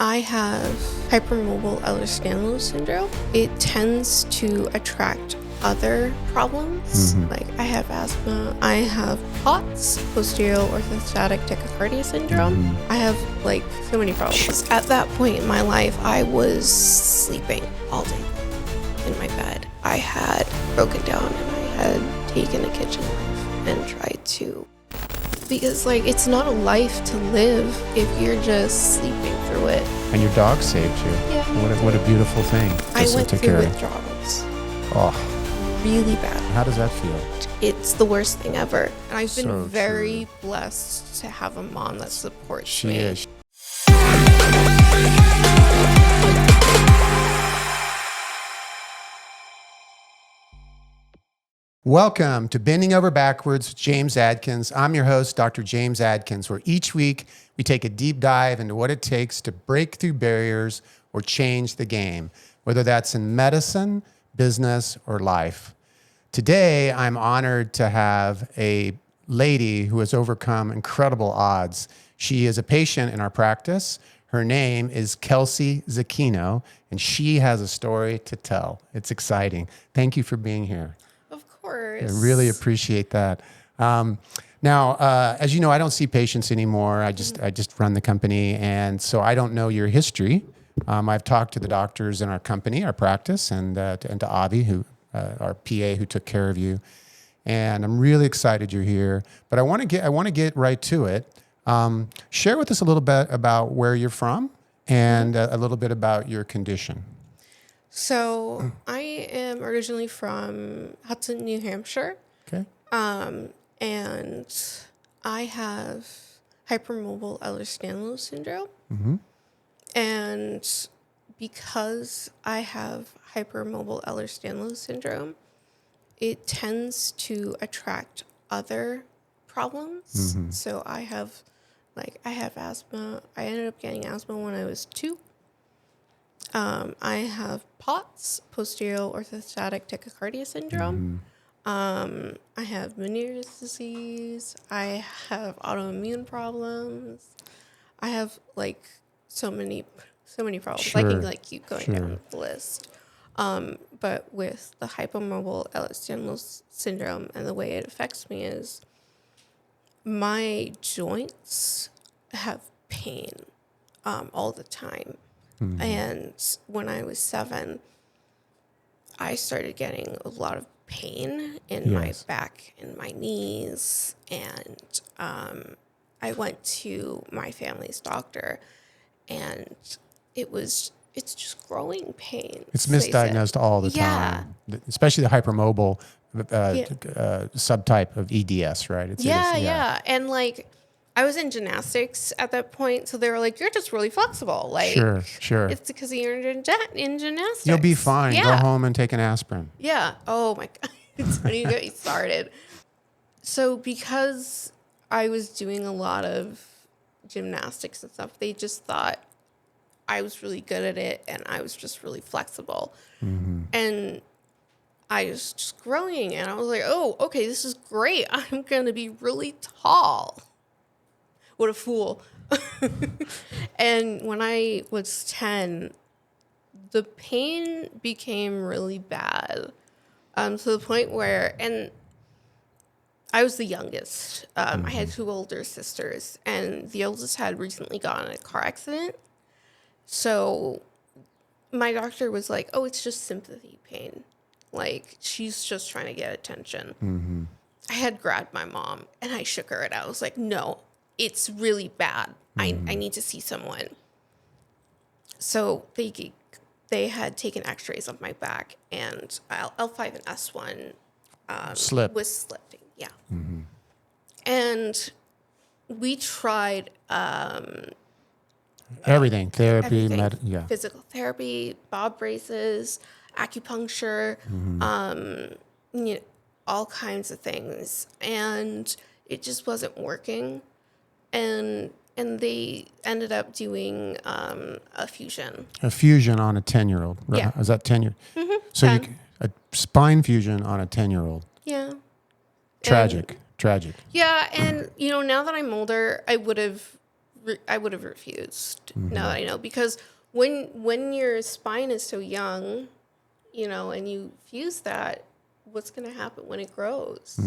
I have hypermobile Ehlers-Danlos Syndrome. It tends to attract other problems. Like I have asthma, I have POTS, posterior orthostatic tachycardia syndrome. I have like so many problems. At that point in my life, I was sleeping all day in my bed. I had broken down and I had taken a kitchen knife and tried to, because like it's not a life to live if you're just sleeping through it. And your dog saved you. Yeah. What a beautiful thing. I went to through carry. withdrawals. Oh, Really bad. how does that feel? It's the worst thing ever. And I've been So very blessed to have a mom that supports She me. is. Welcome to Bending Over Backwards with James Adkins. I'm your host, Dr. James Adkins, where each week we take a deep dive into what it takes to break through barriers or change the game, whether that's in medicine, business, or life. Today, I'm honored to have a lady who has overcome incredible odds. She is a patient in our practice. Her name is Kelsey Zakino, and she has a story to tell. It's exciting. Thank you for being here. Of course. I really appreciate that. Now, as you know, I don't see patients anymore. I just run the company, and so I don't know your history. I've talked to the doctors in our company, our practice, and to Avi, who our PA, who took care of you. And I'm really excited you're here. But I want to get right to it. Share with us a little bit about where you're from and a little bit about your condition. So I am originally from Hudson, New Hampshire. Okay. And I have hypermobile Ehlers-Danlos Syndrome. And because I have hypermobile Ehlers-Danlos Syndrome, it tends to attract other problems. So I have asthma. I ended up getting asthma when I was 2. I have POTS, posterior orthostatic tachycardia syndrome. I have Meniere's disease. I have autoimmune problems. I have like so many problems. I can like keep going down the list. But with the hypermobile Ehlers-Danlos syndrome and the way it affects me is my joints have pain all the time. And when I was 7, I started getting a lot of pain in my back and my knees. And I went to my family's doctor, and it's just growing pain. It's misdiagnosed all the time, especially the hypermobile subtype of EDS, right? Yeah. And like, I was in gymnastics at that point, so they were like, "You're just really flexible." Like, sure. It's because you're in gymnastics. You'll be fine. Yeah. Go home and take an aspirin. Yeah. Oh my God. It's funny you get me started. So because I was doing a lot of gymnastics and stuff, they just thought I was really good at it and I was just really flexible. And I was just growing, and I was like, "Oh, okay, this is great. I'm going to be really tall." What a fool. And when I was 10, the pain became really bad. To the point where, and I was the youngest. I had 2 older sisters, and the oldest had recently gotten in a car accident. So my doctor was like, "Oh, it's just sympathy pain. Like, she's just trying to get attention." I had grabbed my mom, and I shook her, and I was like, "No, it's really bad. I need to see someone." So they had taken x-rays of my back, and L5 and S1 was slipping. Yeah. And we tried Everything, therapy, physical therapy, bob braces, acupuncture, all kinds of things. And it just wasn't working. And they ended up doing a fusion. A fusion on a 10-year-old. Right? Yeah. Is that 10 years? So a spine fusion on a 10-year-old. Yeah. Tragic. Yeah, and now that I'm older, I would have I would have refused. Now that I know, because when your spine is so young, you know, and you fuse that, what's going to happen when it grows?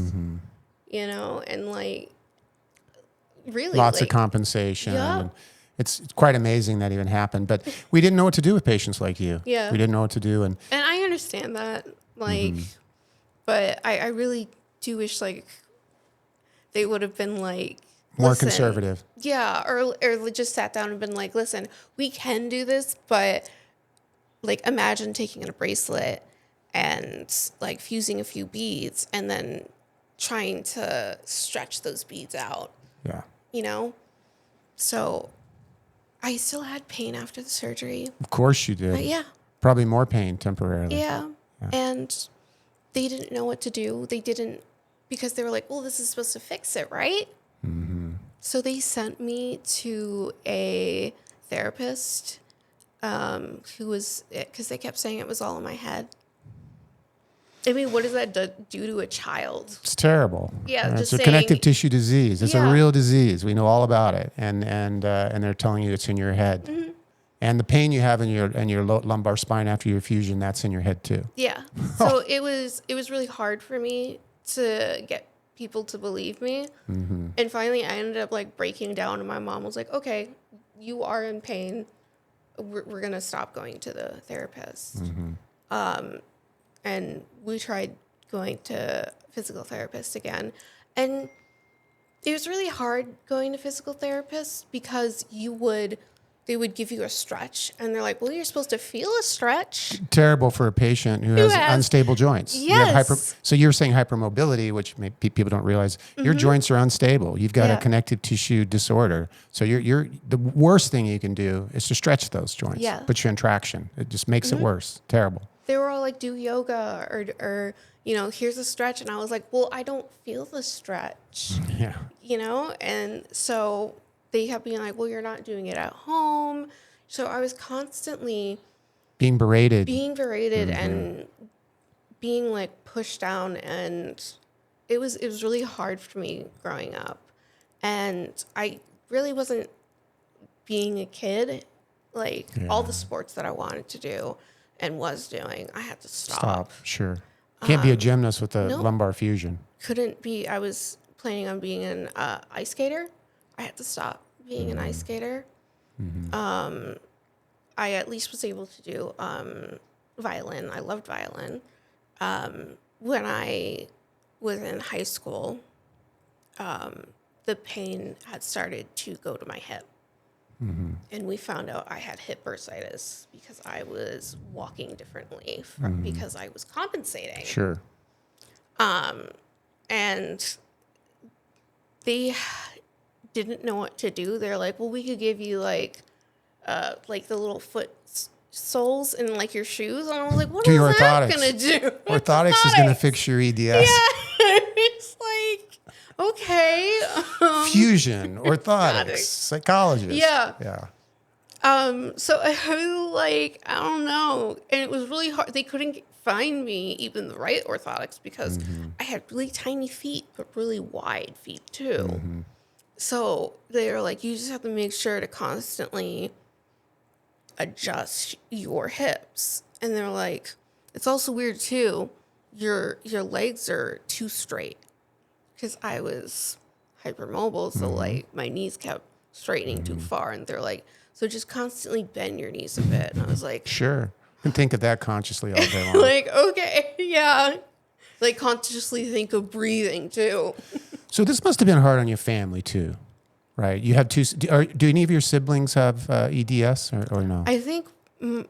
You know, and like really Lots like, of compensation. Yeah. And it's quite amazing that even happened. But we didn't know what to do with patients like you. Yeah. We didn't know what to do. And I understand that, like, but I really do wish like they would have been like more listen, conservative. Yeah, or just sat down and been like, listen, we can do this, but like imagine taking a bracelet and like fusing a few beads and then trying to stretch those beads out, Yeah. you know? So I still had pain after the surgery. Of course you did. But yeah. Probably more pain temporarily. Yeah. And they didn't know what to do. They didn't, because they were like, well, this is supposed to fix it, right? So they sent me to a therapist who was, because they kept saying it was all in my head. I mean, what does that do to a child? It's terrible. Yeah, It's just a saying, connective tissue disease. It's a Yeah. real disease. We know all about it, and they're telling you it's in your head, and the pain you have in your lumbar spine after your fusion, that's in your head too. Yeah. So it was really hard for me to get people to believe me, and finally I ended up like breaking down, and my mom was like, "Okay, you are in pain. We're gonna stop going to the therapist." And we tried going to physical therapist again. And it was really hard going to physical therapists because they would give you a stretch and they're like, well, you're supposed to feel a stretch. Terrible for a patient who has unstable joints. Yes. So you're saying hypermobility, which people don't realize. Your joints are unstable. You've got a connective tissue disorder. So you're the worst thing you can do is to stretch those joints. Yeah. Put you in traction. It just makes it worse. Terrible. They were all like, do yoga or, you know, here's a stretch. And I was like, well, I don't feel the stretch, Yeah. you know? And so they kept being like, well, you're not doing it at home. So I was constantly Being berated. and being like pushed down. And it was really hard for me growing up. And I really wasn't being a kid. Like all the sports that I wanted to do and was doing, I had to stop. Sure. Can't be a gymnast with a nope. lumbar fusion. Couldn't be. I was planning on being an ice skater. I had to stop being an ice skater. I at least was able to do violin. I loved violin. When I was in high school, the pain had started to go to my hip. And we found out I had hip bursitis because I was walking differently because I was compensating. Sure. And they didn't know what to do. They're like, well, we could give you like the little foot soles in like your shoes. And I was like, what is that going to do? Orthotics is going to fix your EDS. Yeah. It's like, okay. Fusion, orthotics, psychologist. Yeah. Yeah. So I was like, I don't know. And it was really hard. They couldn't find me even the right orthotics because I had really tiny feet, but really wide feet too. So they were like, you just have to make sure to constantly adjust your hips. And they're like, it's also weird too. Your legs are too straight because I was hypermobile. So like my knees kept straightening too far. And they're like, so just constantly bend your knees a bit. And I was like, sure. And think of that consciously all day long. like, okay, yeah. Like consciously think of breathing too. So this must have been hard on your family too, right? You have two. Do any of your siblings have EDS or no? I think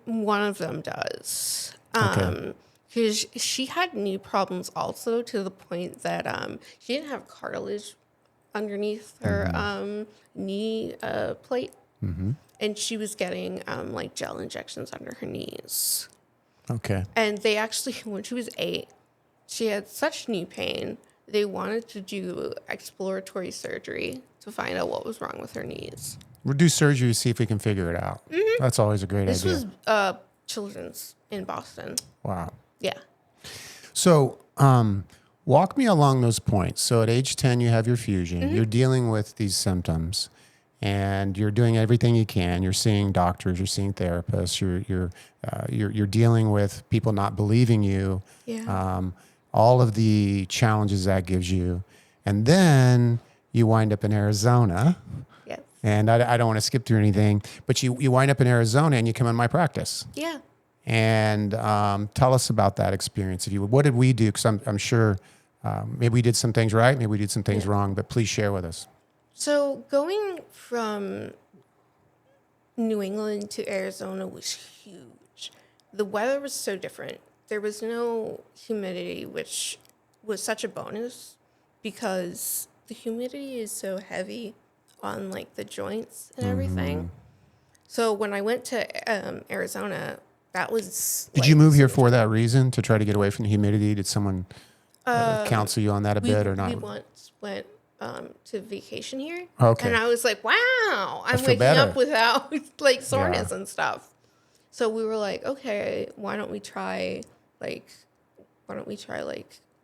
one of them does. Okay. Because she had knee problems also to the point that she didn't have cartilage underneath her knee plate. And she was getting like gel injections under her knees. Okay. And they actually, when she was 8, she had such knee pain, they wanted to do exploratory surgery to find out what was wrong with her knees. We'll do surgery to see if we can figure it out. That's always a great idea. This was Children's in Boston. Wow. Yeah. So walk me along those points. So at age 10, you have your fusion. You're dealing with these symptoms. and you're doing everything you can. You're seeing doctors, you're seeing therapists, you're dealing with people not believing you. Yeah. All of the challenges that gives you, and then you wind up in Arizona. Yes. And I don't want to skip through anything, but you wind up in Arizona and you come in my practice. Yeah. And tell us about that experience. If you would. What did we do? Because I'm sure maybe we did some things right, maybe we did some things wrong, but please share with us. So going from New England to Arizona was huge. The weather was so different. There was no humidity, which was such a bonus because the humidity is so heavy on like the joints and everything. So when I went to Arizona, that was. Did you move here for that reason, to try to get away from the humidity? Did someone counsel you on that a bit or not? We once went to vacation here. Okay. And I was like, wow, I'm feel waking better. up without like soreness and stuff. So we were like, okay, why don't we try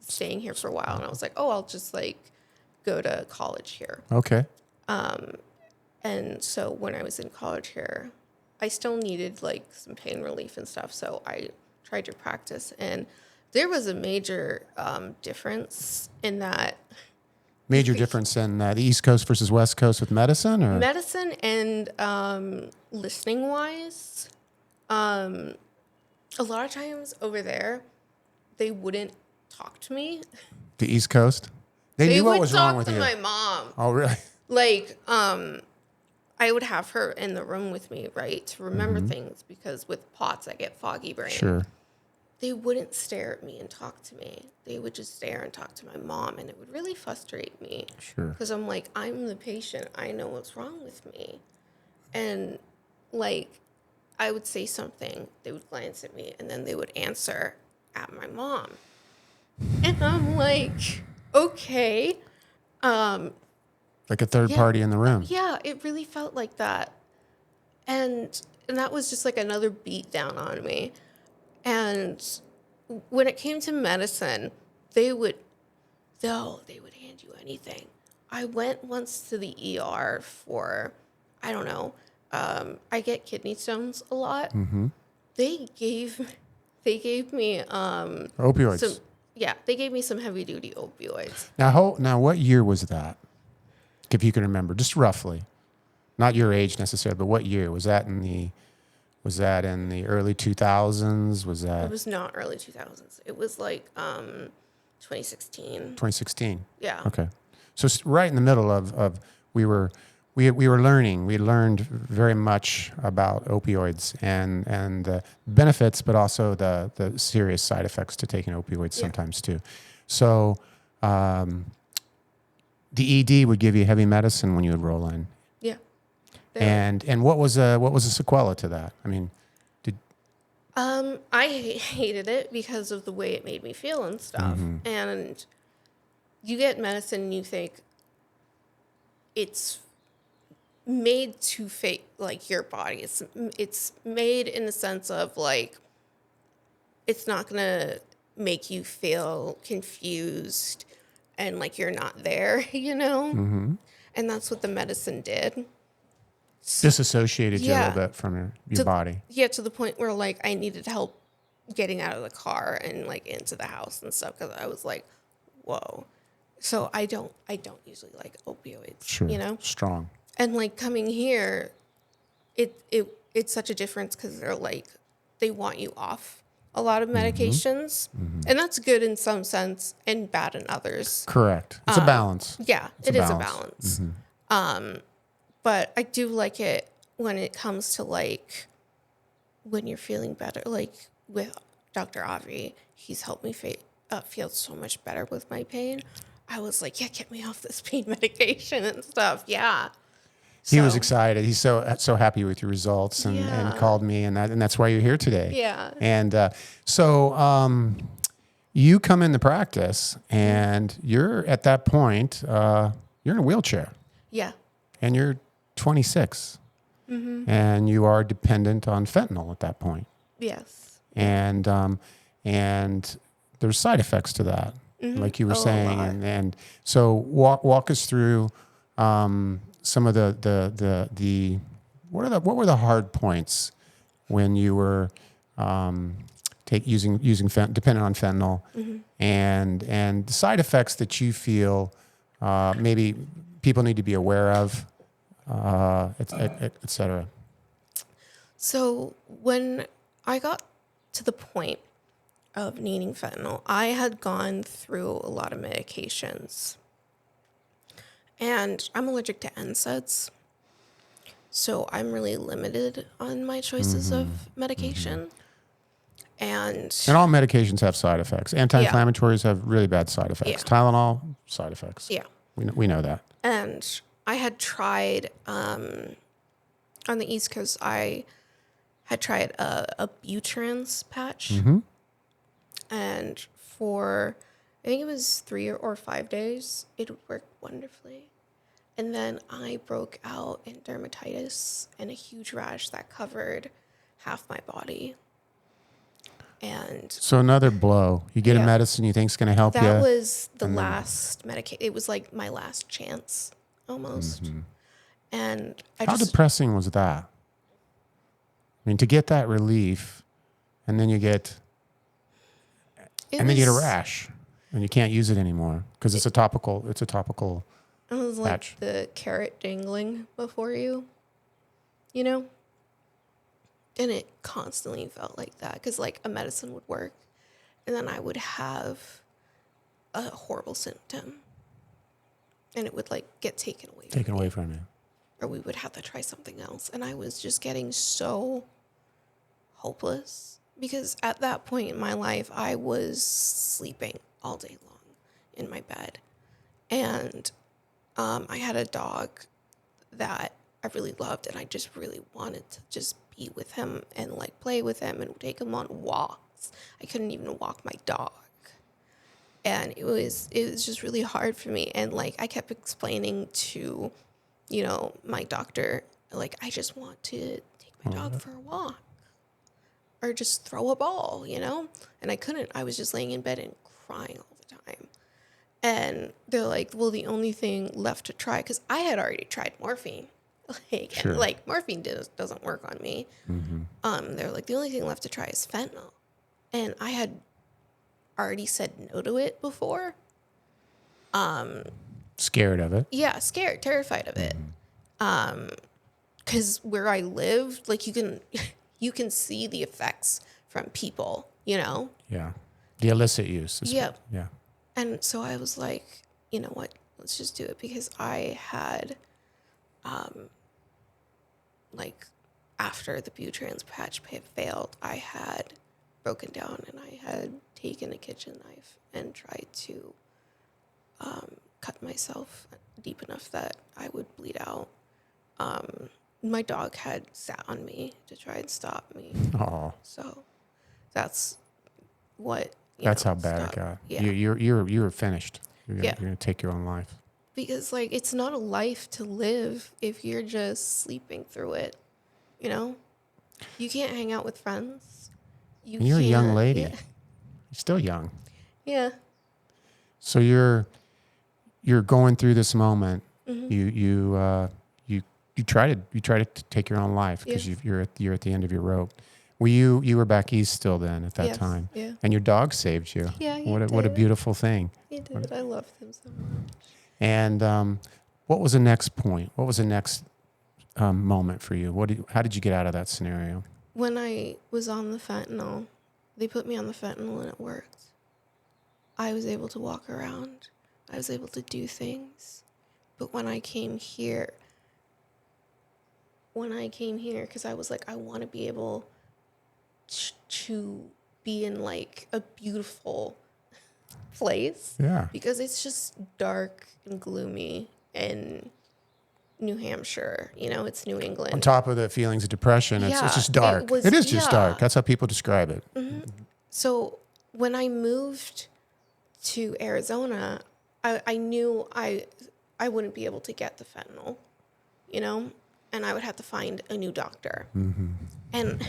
staying here for a while? And I was like, oh, I'll just like go to college here. Okay. And so when I was in college here, I still needed like some pain relief and stuff. So I tried to practice, and there was a major difference in that. Major difference in the East Coast versus West Coast with medicine, or Medicine and listening wise. A lot of times over there, they wouldn't talk to me. the East Coast? They knew what was wrong with you. They would talk to my mom. Oh, really? Like, I would have her in the room with me, right, to remember things, because with POTS, I get foggy brain. Sure. They wouldn't stare at me and talk to me. They would just stare and talk to my mom, and it would really frustrate me. Sure. Because I'm like, I'm the patient. I know what's wrong with me. And, like, I would say something. They would glance at me, and then they would answer at my mom. And I'm like, okay. Like a third party in the room. Yeah, it really felt like that. And that was just like another beat down on me. And when it came to medicine, they would hand you anything. I went once to the ER for, I don't know, I get kidney stones a lot. Mm-hmm. They gave me Opioids. they gave me some heavy duty opioids. Now, what year was that? If you can remember, just roughly, not your age necessarily, but what year was that in the early 2000s? Was that? It was not early 2000s. It was like 2016. 2016. Yeah. Okay. So right in the middle of we were learning. We learned very much about opioids and the benefits, but also the serious side effects to taking opioids sometimes too. So the ED would give you heavy medicine when you would roll in. Yeah. And what was a sequela to that? I mean, I hated it because of the way it made me feel and stuff. Mm-hmm. And you get medicine and you think it's made to fit like your body. It's made in the sense of like it's not gonna make you feel confused and like you're not there, you know? Mm-hmm. And that's what the medicine did. disassociated you a little bit from your body. Yeah, to the point where like I needed help getting out of the car and like into the house and stuff because I was like, whoa. So I don't usually like opioids, Sure. you know? Strong. And like coming here, it's such a difference because they want you off a lot of medications, and that's good in some sense and bad in others. Correct. It's a balance. Yeah, it is a balance. But I do like it when it comes to like when you're feeling better. Like with Dr. Avi, he's helped me feel so much better with my pain. I was like, yeah, get me off this pain medication and stuff. Yeah. He was excited. He's so happy with your results and called me, and that's why you're here today. Yeah. And so you come into practice, and you're at that point, you're in a wheelchair. Yeah. And you're 26. Mm-hmm. And you are dependent on fentanyl at that point. Yes. And there's side effects to that, like you were saying. And so walk us through some of the what were the hard points when you were dependent on fentanyl, and the side effects that you feel maybe people need to be aware of, et cetera? So when I got to the point of needing fentanyl, I had gone through a lot of medications. And I'm allergic to NSAIDs. So I'm really limited on my choices of medication. And all medications have side effects. Anti-inflammatories have really bad side effects. Yeah. Tylenol, side effects. yeah. We know that. And I had tried, on the East Coast, I had tried a Butrans patch. And for, I think it was 3 or 5 days, it would work wonderfully. And then I broke out in dermatitis and a huge rash that covered half my body. And So another blow. You get a Yeah. medicine you think is going to help you. that was the last medication. It was like my last chance almost. And I How just, depressing was that? I mean, to get that relief, and then you get it a was, rash, and you can't use it anymore because it's a topical. It's a topical. It was like patch. the carrot dangling before you, you know? And it constantly felt like that because, like, a medicine would work, and then I would have a horrible symptom, and it would, like, get taken away from you. or we would have to try something else. And I was just getting so hopeless because at that point in my life, I was sleeping all day long in my bed. And I had a dog that I really loved, and I just really wanted to just be with him and like play with him and take him on walks. I couldn't even walk my dog. And it was just really hard for me. And like I kept explaining to, you know, my doctor, like, I just want to take my dog for a walk or just throw a ball, you know? And I couldn't. I was just laying in bed and crying all the time. And they're like, well, the only thing left to try, because I had already tried morphine. Sure. And like morphine doesn't work on me. They're like, the only thing left to try is fentanyl. And I had already said no to it before. Scared of it. Yeah, scared, terrified of it. Because where I lived, like you can see the effects from people, you know? Yeah. The illicit use. Yep. Yeah. And so I was like, you know what? Let's just do it, because I had, like, after the Butrans patch failed, I had broken down and I had taken a kitchen knife and tried to cut myself deep enough that I would bleed out. My dog had sat on me to try and stop me. Oh. So that's what. That's how bad it got. Yeah. You were finished. You're Yeah. gonna take your own life. Because, like, it's not a life to live if you're just sleeping through it, you know? You can't hang out with friends. You're a young lady. Yeah. You're still young. Yeah. So you're going through this moment. You try to take your own life because Yeah. you're at the end of your rope. You were back east still then at that Yes, time. yeah. And your dog saved you. Yeah, he What a did. beautiful thing. He did. I loved him so much. And what was the next point? What was the next moment for you? How did you get out of that scenario? When I was on the fentanyl, they put me on the fentanyl and it worked. I was able to walk around. I was able to do things. But when I came here, because I was like, I want to be able to be in like a beautiful place. Yeah. Because it's just dark and gloomy in New Hampshire. You know, it's New England. On top of the feelings of depression, it's Yeah, just dark. It is just dark. That's how people describe it. So when I moved to Arizona, I knew I wouldn't be able to get the fentanyl, you know, and I would have to find a new doctor. And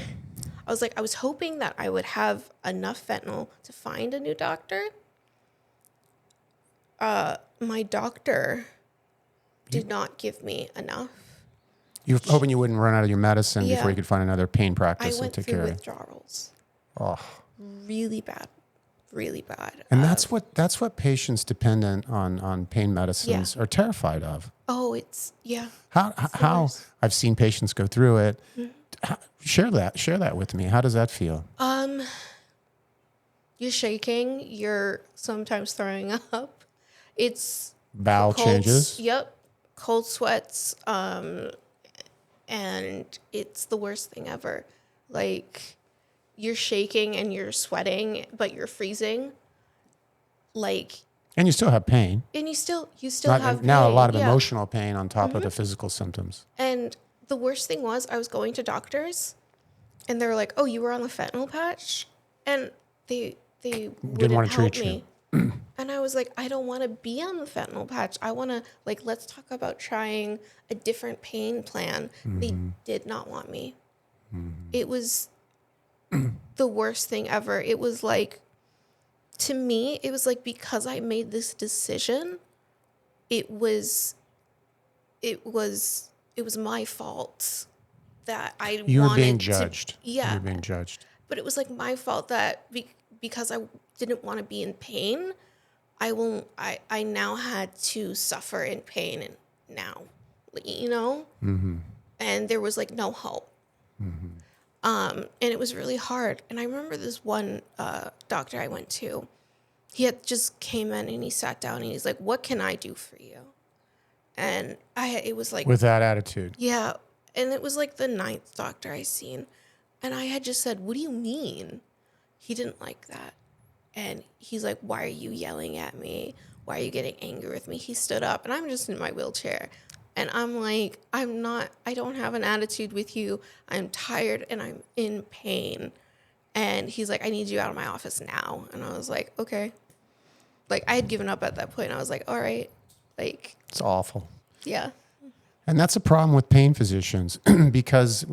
I was hoping that I would have enough fentanyl to find a new doctor. My doctor. did not give me enough. You're hoping you wouldn't run out of your medicine Yeah. before you could find another pain I practice to went take through care of it. withdrawals. Oh. Really bad. Really bad. And that's what patients dependent on pain medicines are terrified of. Oh, it's, yeah. How I've seen patients go through it. Mm-hmm. Share that with me. How does that feel? You're shaking. You're sometimes throwing up. It's Bowel changes. Yep. Cold sweats. And it's the worst thing ever. Like, you're shaking and you're sweating, but you're freezing. Like, And you still have pain. and you still have pain. Now a lot of Yeah. emotional pain on top of the physical symptoms. And the worst thing was I was going to doctors and they were like, "Oh, you were on the fentanyl patch?" And they wouldn't want to help treat me. And I was like, "I don't want to be on the fentanyl patch. I want to, like, let's talk about trying a different pain plan." They did not want me. It was the worst thing ever. It was like, to me, it was like, because I made this decision, it was my fault that I You were wanted being to- judged. yeah. You were being judged. But it was like my fault that because I didn't want to be in pain, I now had to suffer in pain and now, you know? And there was like no hope. And it was really hard. And I remember this one doctor I went to, he had just came in and he sat down and he's like, "What can I do for you?" And it was like, With that attitude. yeah. And it was like the 9th doctor I seen. And I had just said, "What do you mean?" He didn't like that. And he's like, "Why are you yelling at me? Why are you getting angry with me?" He stood up and I'm just in my wheelchair. And I'm like, I don't have an attitude with you. I'm tired and I'm in pain. And he's like, "I need you out of my office now." And I was like, okay. Like, I had given up at that point. I was like, all right. Like, It's awful. yeah. And that's a problem with pain physicians because,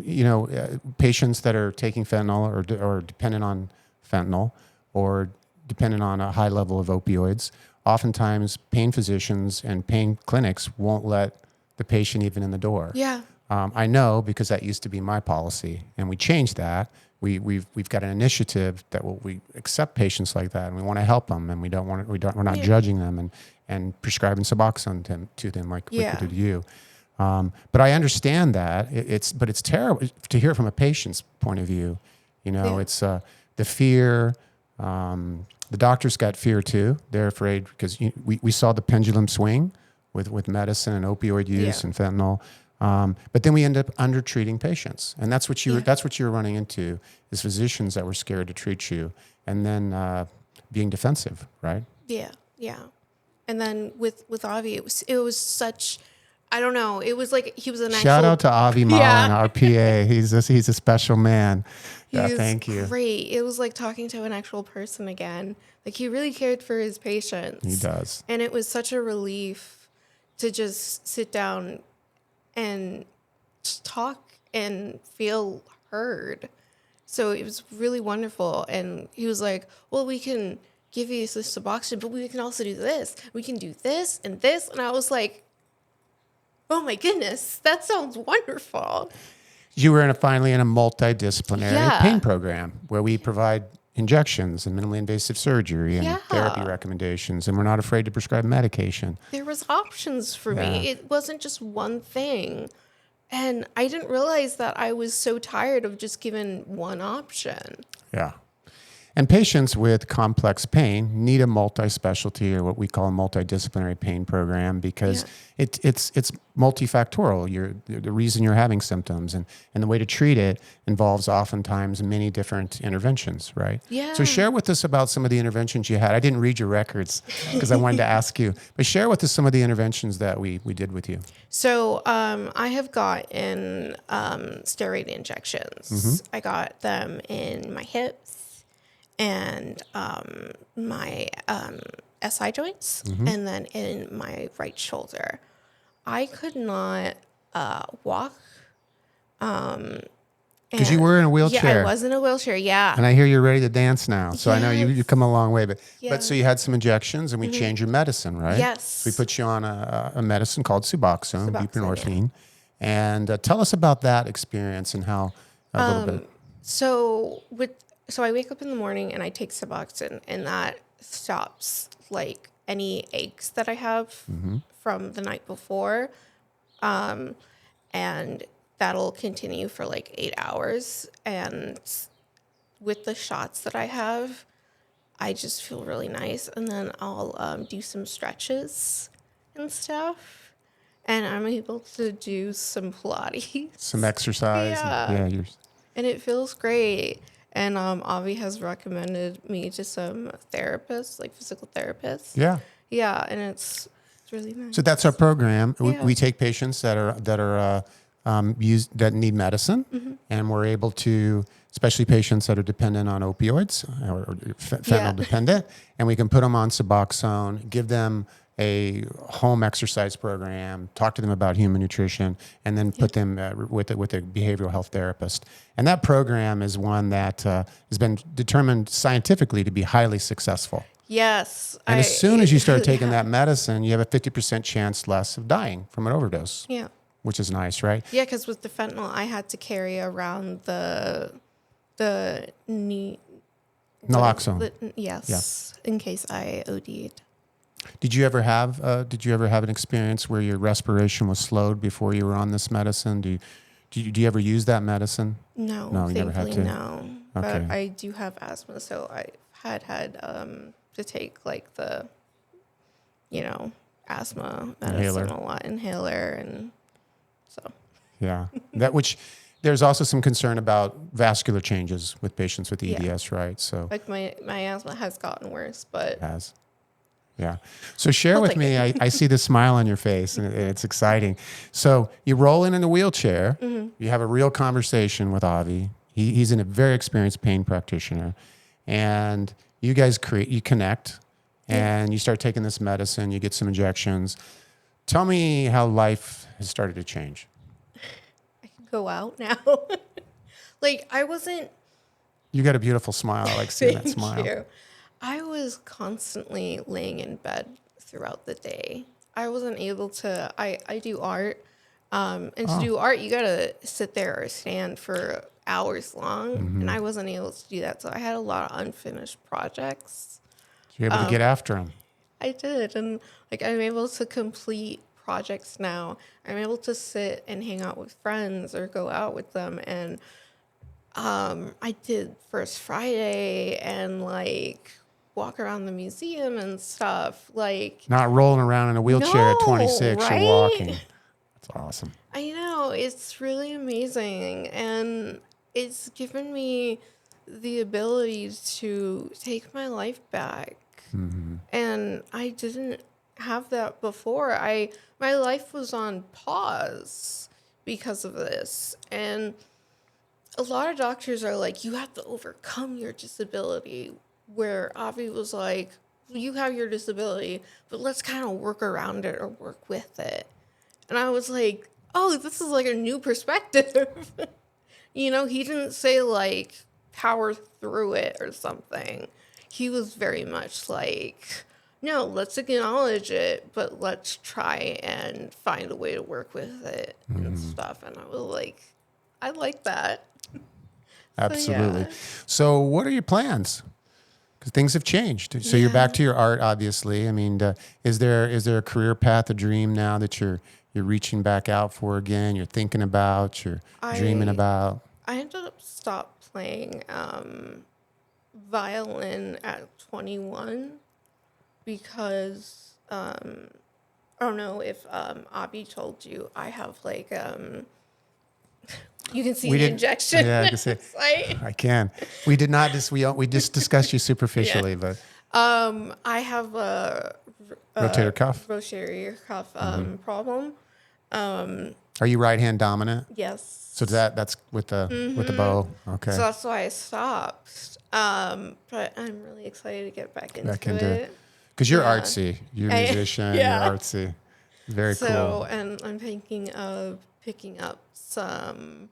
patients that are taking fentanyl or dependent on fentanyl or dependent on a high level of opioids, oftentimes pain physicians and pain clinics won't let the patient even in the door. Yeah. I know because that used to be my policy, and we changed that. We've got an initiative that we accept patients like that, and we want to help them, and we're not judging them and prescribing Suboxone to them like we could do to you. But I understand that it's terrible to hear it from a patient's point of view. It's the fear. The doctors got fear too. They're afraid because we saw the pendulum swing with medicine and opioid use and fentanyl. But then we end up under-treating patients. And that's what you were running into, is physicians that were scared to treat you and then being defensive, right? Yeah. Yeah. And then with Avi, it was such, I don't know. It was like he was an Shout out to Avi Mullen, our PA. He's a special man. Thank you. Great. It was like talking to an actual person again. Like, he really cared for his patients. He does. And it was such a relief to just sit down and just talk and feel heard. So it was really wonderful. And he was like, "Well, we can give you this Suboxone, but we can also do this. We can do this and this." And I was like, oh my goodness, that sounds wonderful. You were finally in a multidisciplinary Yeah. pain program where we provide injections and minimally invasive surgery and Yeah. therapy recommendations, and we're not afraid to prescribe medication. There was options for Yeah. me. It wasn't just one thing. And I didn't realize that I was so tired of just given one option. Yeah. And patients with complex pain need a multi-specialty or what we call a multidisciplinary pain program because it's multifactorial. The reason you're having symptoms and the way to treat it involves oftentimes many different interventions, right? Yeah. So share with us about some of the interventions you had. I didn't read your records because I wanted to ask you, but share with us some of the interventions that we did with you. So I have gotten steroid injections. I got them in my hips and my SI joints, and then in my right shoulder. I could not walk Because you were in a wheelchair. Yeah, I was in a wheelchair. Yeah. And I hear you're ready to dance now. So I know you've come a long way. But so you Yes. had some injections and we changed your medicine, right? Yes. So we put you on a medicine called Suboxone, buprenorphine. Yeah. And tell us about that experience and how a little bit. So I wake up in the morning and I take Suboxone, and that stops like any aches that I have from the night before. And that'll continue for like 8 hours. And with the shots that I have, I just feel really nice. And then I'll do some stretches and stuff. And I'm able to do some Pilates. Some exercise. Yeah. You're... And it feels great. And Avi has recommended me to some therapists, like physical therapists. Yeah. Yeah, and it's really nice. So that's our program. Yeah. We take patients that need medicine, and we're able to, especially patients that are dependent on opioids or fentanyl dependent, and we can put them on Suboxone, give them a home exercise program, talk to them about human nutrition, and then put them with a behavioral health therapist. And that program is one that has been determined scientifically to be highly successful. Yes. And as soon as you start taking that medicine, you have a 50% chance less of dying from an overdose. Yeah. Which is nice, right? Yeah, because with the fentanyl, I had to carry around the naloxone. Yes, in case I OD'd. Did you ever have an experience where your respiration was slowed before you were on this medicine? Do you ever use that medicine? No, you never had to. No. Okay. But I do have asthma, so I had to take like the, asthma medicine a lot, inhaler, and so. Yeah, there's also some concern about vascular changes with patients with EDS, right? So like my asthma has gotten worse, but it has. Yeah. So share with me, I see the smile on your face and it's exciting. So you roll in a wheelchair, you have a real conversation with Avi. He's a very experienced pain practitioner, and you guys you connect and you start taking this medicine, you get some injections. Tell me how life has started to change. I can go out now. Like I wasn't. You got a beautiful smile. I like seeing that smile. Thank you. I was constantly laying in bed throughout the day. I wasn't able to, I do art. And to do art, you got to sit there or stand for hours long. And I wasn't able to do that. So I had a lot of unfinished projects. So you're able to get after them. I did. And like, I'm able to complete projects now. I'm able to sit and hang out with friends or go out with them. And I did First Friday and like walk around the museum and stuff. Like not rolling around in a wheelchair at 26, right? You're walking. That's awesome. I know, it's really amazing, and it's given me the ability to take my life back. And I didn't have that before. My life was on pause because of this, and a lot of doctors are like, you have to overcome your disability, where Avi was like, you have your disability, but let's kind of work around it or work with it. And I was like, oh, this is like a new perspective. He didn't say like power through it or something. He was very much like, no, let's acknowledge it, but let's try and find a way to work with it and stuff. And I was like, I like that. Absolutely. So what are your plans? Because things have changed. So you're back to your art, obviously. I mean, is there a career path, a dream now that you're reaching back out for again? You're thinking about, you're dreaming about. I ended up stopped playing violin at 21 because I don't know if Abby told you, I have like you can see the injection. Yeah, I can see. I can. We did not just we just discussed you superficially, but I have a rotator cuff problem. Are you right hand dominant? Yes. So that's with the bow. Okay. So that's why I stopped. But I'm really excited to get back into it. Because you're artsy. You're a musician. You're artsy. Very cool. So, and I'm thinking of picking up some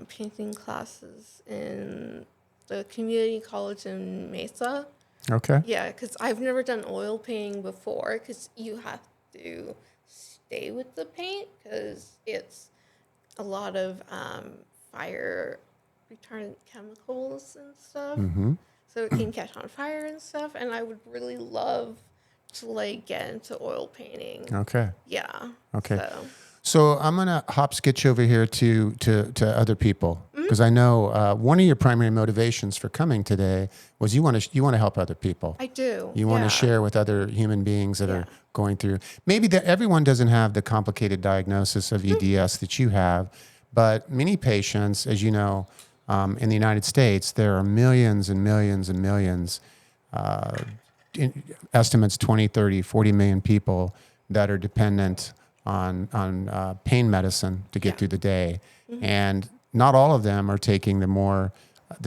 painting classes in the community college in Mesa. Okay. Yeah, because I've never done oil painting before because you have to stay with the paint because it's a lot of fire retardant chemicals and stuff. Mm-hmm. So it can catch on fire and stuff. And I would really love to like get into oil painting. Okay. Yeah. Okay. So I'm gonna hop skitch over here to other people because I know one of your primary motivations for coming today was you want to help other people. I do. You want to share with other human beings that are going through. Maybe that everyone doesn't have the complicated diagnosis of EDS that you have, but many patients, as you know, in the United States, there are millions and millions and millions, estimates 20, 30, 40 million people that are dependent on pain medicine to get through the day. And not all of them are taking the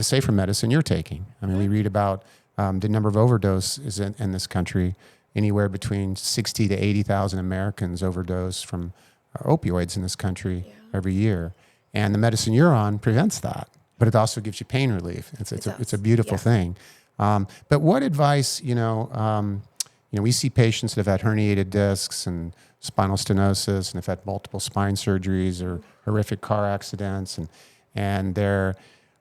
safer medicine you're taking. I mean, we read about the number of overdoses in this country. Anywhere between 60 to 80,000 Americans overdose from opioids in this country every year. And the medicine you're on prevents that, but it also gives you pain relief. It's a beautiful thing. But what advice, we see patients that have had herniated discs and spinal stenosis and have had multiple spine surgeries or horrific car accidents, and they're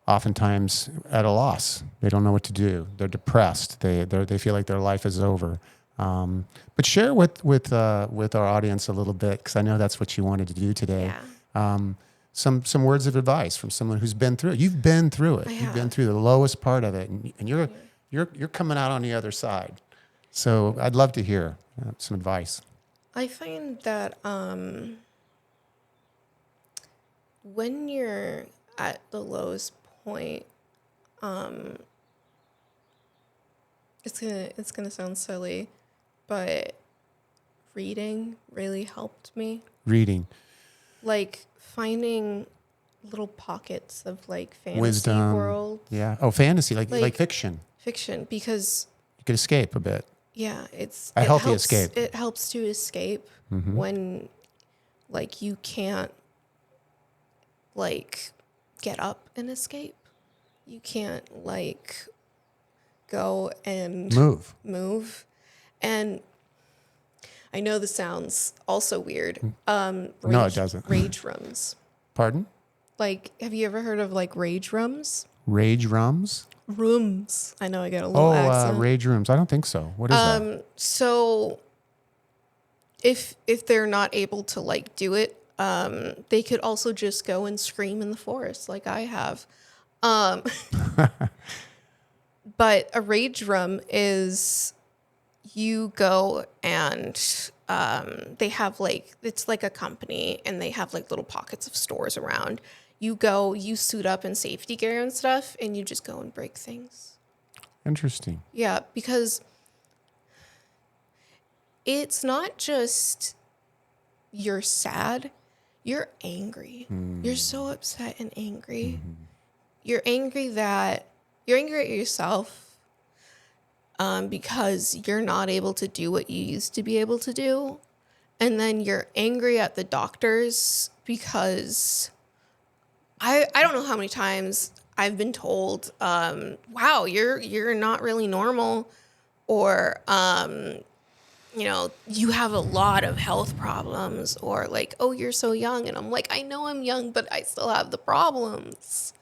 oftentimes at a loss. They don't know what to do. They're depressed. They feel like their life is over. But share with our audience a little bit, because I know that's what you wanted to do today. Some words of advice from someone who's been through it. You've been through it. You've been through the lowest part of it, and you're coming out on the other side. So I'd love to hear some advice. I find that when you're at the lowest point, it's gonna sound silly, but reading really helped me. Reading, like finding little pockets of like fantasy wisdom, world. Yeah. Oh, fantasy, like fiction. Fiction, because You could escape a bit. yeah, it healthy helps, escape. It helps to escape when like you can't like get up and escape. You can't like go and move. And I know this sounds also weird. No, it doesn't. Rage rooms. Pardon? Like, have you ever heard of like rage rooms? Rage rooms? Rooms. I know I get a little accent. Rage rooms. I don't think so. What is that? So if they're not able to like do it, they could also just go and scream in the forest like I have. But a rage room is you go and they have like, it's like a company and they have like little pockets of stores around. You go, you suit up in safety gear and stuff, and you just go and break things. Interesting. Yeah, because it's not just you're sad, you're angry. You're so upset and angry. You're angry at yourself because you're not able to do what you used to be able to do. And then you're angry at the doctors because I don't know how many times I've been told, wow, you're not really normal, or you have a lot of health problems, or like, oh, you're so young. And I'm like, I know I'm young, but I still have the problems.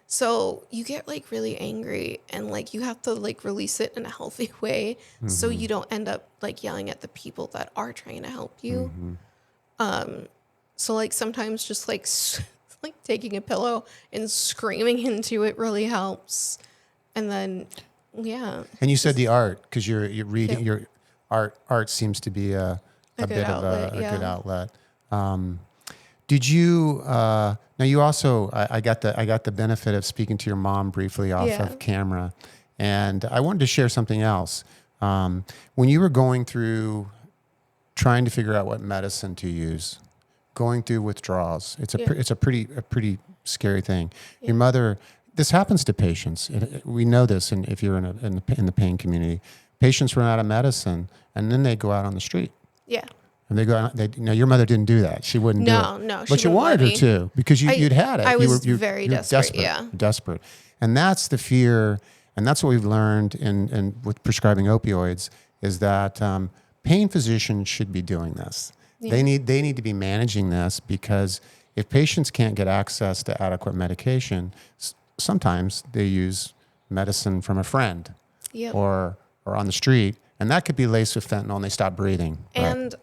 So you get like really angry, and like you have to like release it in a healthy way so you don't end up like yelling at the people that are trying to help you. So like sometimes just like like taking a pillow and screaming into it really helps. And then, yeah. And you said the art, because you're reading, your art seems to be a bit outlet, of a good outlet. Did you, now you also, I got the benefit of speaking to your mom briefly off of camera, and I wanted to share something else. When you were going through trying to figure out what medicine to use, going through withdrawals, it's a pretty scary thing. Your mother, this happens to patients. We know this, and if you're in the pain community, patients run out of medicine, and then they go out on the street. Yeah. And they go, your mother didn't do that. She wouldn't do it. No, But you wanted her to because you'd had it. I was You're very desperate. Yeah. Desperate. And that's the fear. And that's what we've learned in with prescribing opioids is that pain physicians should be doing this. Yeah. They need to be managing this because if patients can't get access to adequate medication, sometimes they use medicine from a friend or on the street, and that could be laced with fentanyl and they stop breathing. And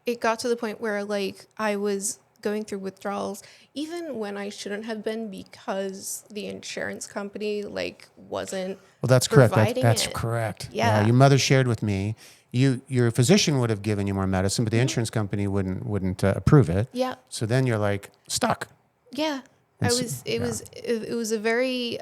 it got to the point where like I was going through withdrawals even when I shouldn't have been because the insurance company like wasn't that's correct. providing That's it. correct. Yeah. Your mother shared with me. Your physician would have given you more medicine, but the insurance company wouldn't approve it. Yeah. So then you're like stuck. Yeah. It was a very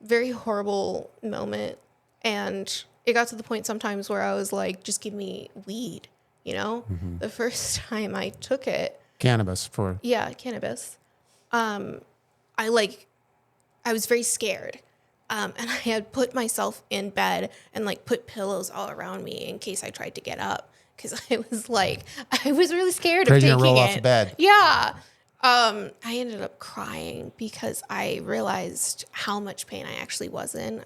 very horrible moment, and it got to the point sometimes where I was like, just give me weed, you know? Mm-hmm. The first time I took it, cannabis. I was very scared. And I had put myself in bed and like put pillows all around me in case I tried to get up. Cause I was really scared of taking it. Roll off the bed. Yeah. I ended up crying because I realized how much pain I actually was in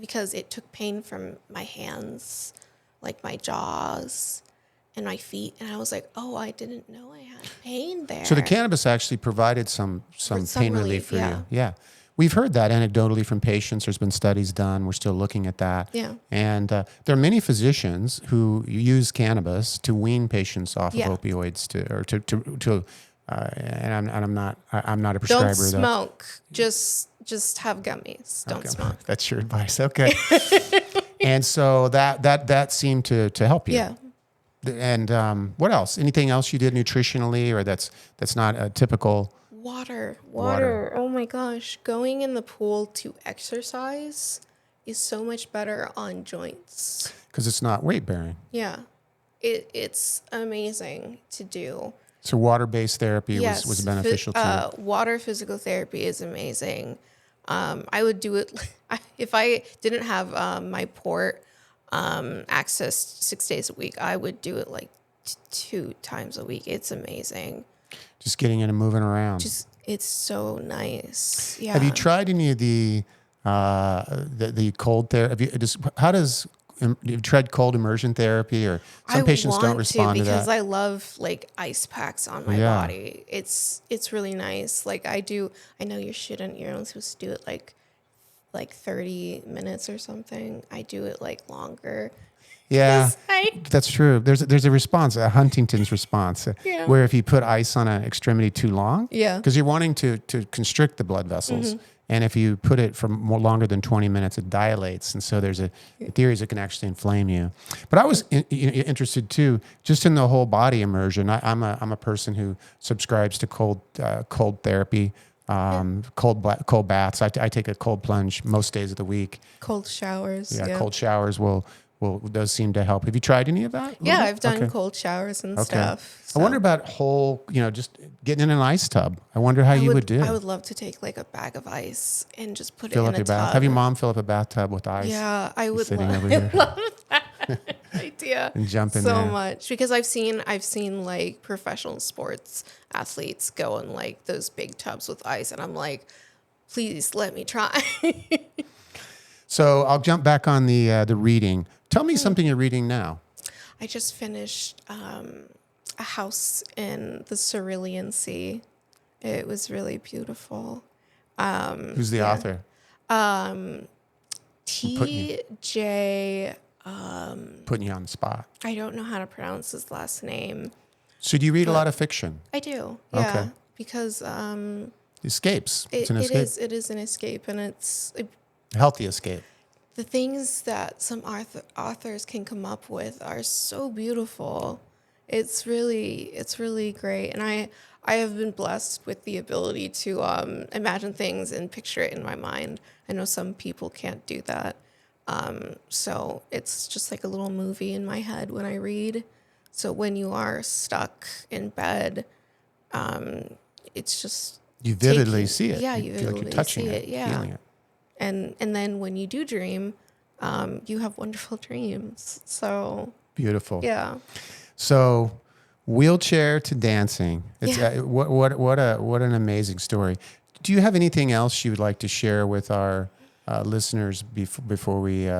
because it took pain from my hands, like my jaws and my feet. And I was like, oh, I didn't know I had pain there. So the cannabis actually provided some pain relief for you. Yeah. We've heard that anecdotally from patients. There's been studies done. We're still looking at that. Yeah. And there are many physicians who use cannabis to wean patients off of opioids and I'm not a prescriber. Don't smoke. Just have gummies. Don't smoke. That's your advice. Okay. And so that seemed to help you. Yeah. And what else? Anything else you did nutritionally or that's not a typical? Water. Oh my gosh. Going in the pool to exercise is so much better on joints. Because it's not weight bearing. Yeah. It's amazing to do. So water-based therapy was beneficial to you? Water physical therapy is amazing. I would do it if I didn't have my port accessed 6 days a week. I would do it like 2 times a week. It's amazing. Just getting in and moving around. It's so nice. Yeah. Have you tried any of the cold therapy? You've tried cold immersion therapy, or some patients don't respond to that? Because I love like ice packs on my body. It's really nice. Like I know you shouldn't. You're only supposed to do it like 30 minutes or something. I do it like longer. Yeah, that's true. There's a response, a Huntington's response, where if you put ice on an extremity too long, because you're wanting to constrict the blood vessels, and if you put it for more longer than 20 minutes, it dilates, and so there's a theories it can actually inflame you. But I was interested too, just in the whole body immersion. I'm a person who subscribes to cold therapy. Cold baths. I take a cold plunge most days of the week. Cold showers. Yeah, cold showers will those seem to help. Have you tried any of that? Yeah, I've done cold showers and stuff. So. I wonder about just getting in an ice tub. I wonder how you would do. I would love to take like a bag of ice and just put fill it up in a your tub. Have your mom fill up a bathtub with ice? Yeah, I would love that idea and jump in so there. much because I've seen like professional sports athletes go in like those big tubs with ice, and I'm like, please let me try. So I'll jump back on the reading. Tell me something you're reading now. I just finished A House in the Cerulean Sea. It was really beautiful. Who's the author? T.J. Putting you on the spot. I don't know how to pronounce his last name. So do you read a lot of fiction? I do. Yeah. Okay. Because escapes. It's an escape. It is an escape, and it's a healthy escape. The things that some authors can come up with are so beautiful. It's really great, and I have been blessed with the ability to imagine things and picture it in my mind. I know some people can't do that, so it's just like a little movie in my head when I read. So when you are stuck in bed, it's just you vividly see it. Yeah, you vividly feel like you're touching it, yeah. feeling it. And then when you do dream, you have wonderful dreams. So Beautiful. Yeah. So wheelchair to dancing. It's what an amazing story. Do you have anything else you would like to share with our listeners before we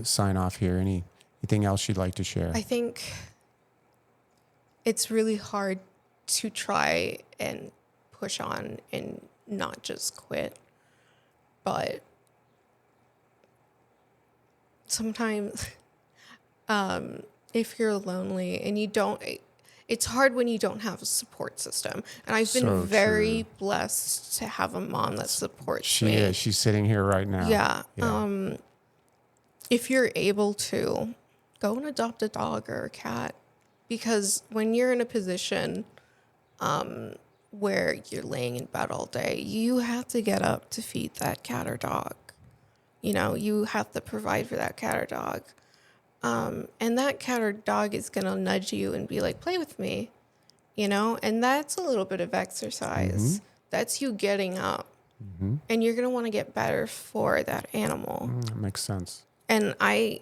sign off here? Anything else you'd like to share? I think it's really hard to try and push on and not just quit. But sometimes if you're lonely and you don't, it's hard when you don't have a support system. And I've been very blessed to have a mom that supports me. She is. She's sitting here right now. Yeah. If you're able to, go and adopt a dog or a cat. Because when you're in a position where you're laying in bed all day, you have to get up to feed that cat or dog. You know, you have to provide for that cat or dog. And that cat or dog is going to nudge you and be like, play with me, you know? And that's a little bit of exercise. Mm-hmm. That's you getting up. Mm-hmm. And you're going to want to get better for that animal. That makes sense. And I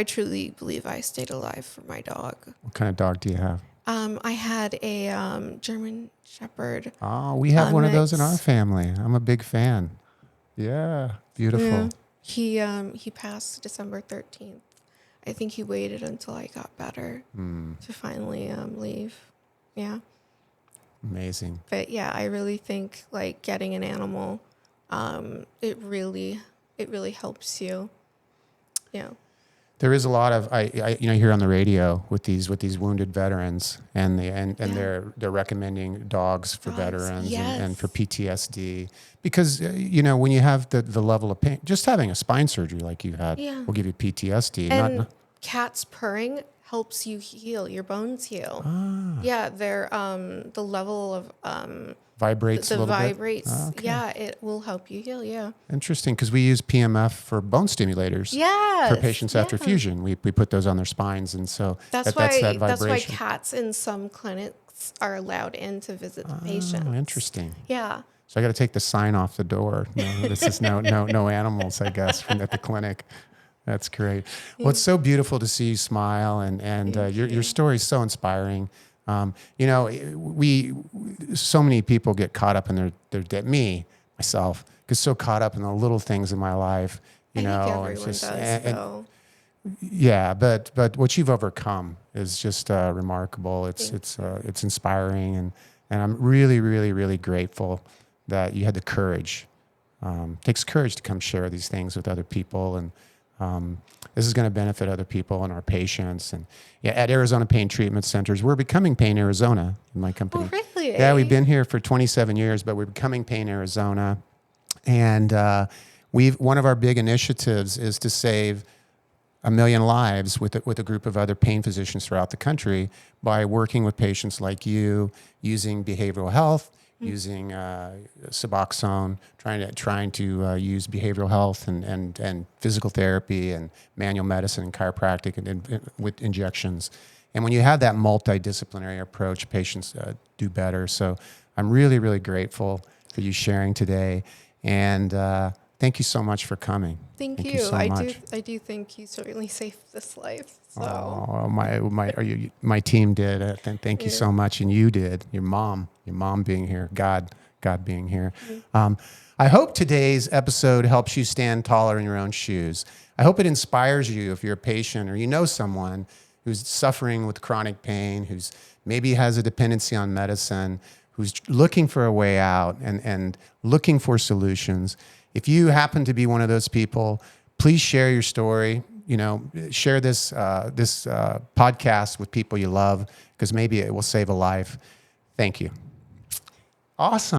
truly believe I stayed alive for my dog. What kind of dog do you have? I had a German Shepherd. Oh, we have one of those in our family. I'm a big fan. Yeah, beautiful. Yeah. He passed December 13th. I think he waited until I got better to finally leave. Yeah. Amazing. But yeah, I really think like getting an animal, it really helps you. Yeah. There is a lot of I hear on the radio with these wounded veterans and they're recommending dogs for veterans and for PTSD because when you have the level of pain, just having a spine surgery like you had will give you PTSD. And cats purring helps you heal, your bones heal. Yeah, they're the level of vibrates a little vibrates. bit. Okay. Yeah, it will help you heal. Yeah. Interesting, because we use PMF for bone stimulators. Yes, for patients after fusion. We put those on their spines, and so that's why cats in some clinics are allowed in to visit the patients. Interesting. Yeah. So I got to take the sign off the door. No, this is no animals, I guess, at the clinic. That's great. Well, it's so beautiful to see you smile, and your story is so inspiring. So many people get caught up in their myself, get so caught up in the little things in my life. I think everyone does, though. Yeah, but what you've overcome is just remarkable. It's inspiring, and I'm really, really, really grateful that you had the courage. It takes courage to come share these things with other people, and this is going to benefit other people and our patients. And at Arizona Pain Treatment Centers, we're becoming Pain Arizona in my company. Oh, really? Yeah, we've been here for 27 years, but we're becoming Pain Arizona. And one of our big initiatives is to save 1 million lives with a group of other pain physicians throughout the country by working with patients like you, using behavioral health, using Suboxone, trying to use behavioral health and physical therapy and manual medicine and chiropractic and with injections. And when you have that multidisciplinary approach, patients do better. So I'm really, really grateful for you sharing today. And thank you so much for coming. Thank you. So much. I do think you certainly saved this life. So. Oh, my team did. Thank you so much, and you did. Your mom being here, God being here. Mm-hmm. I hope today's episode helps you stand taller in your own shoes. I hope it inspires you if you're a patient or you know someone who's suffering with chronic pain, who's maybe has a dependency on medicine, who's looking for a way out and looking for solutions. If you happen to be one of those people, please share your story. Share this podcast with people you love, because maybe it will save a life. Thank you. Awesome.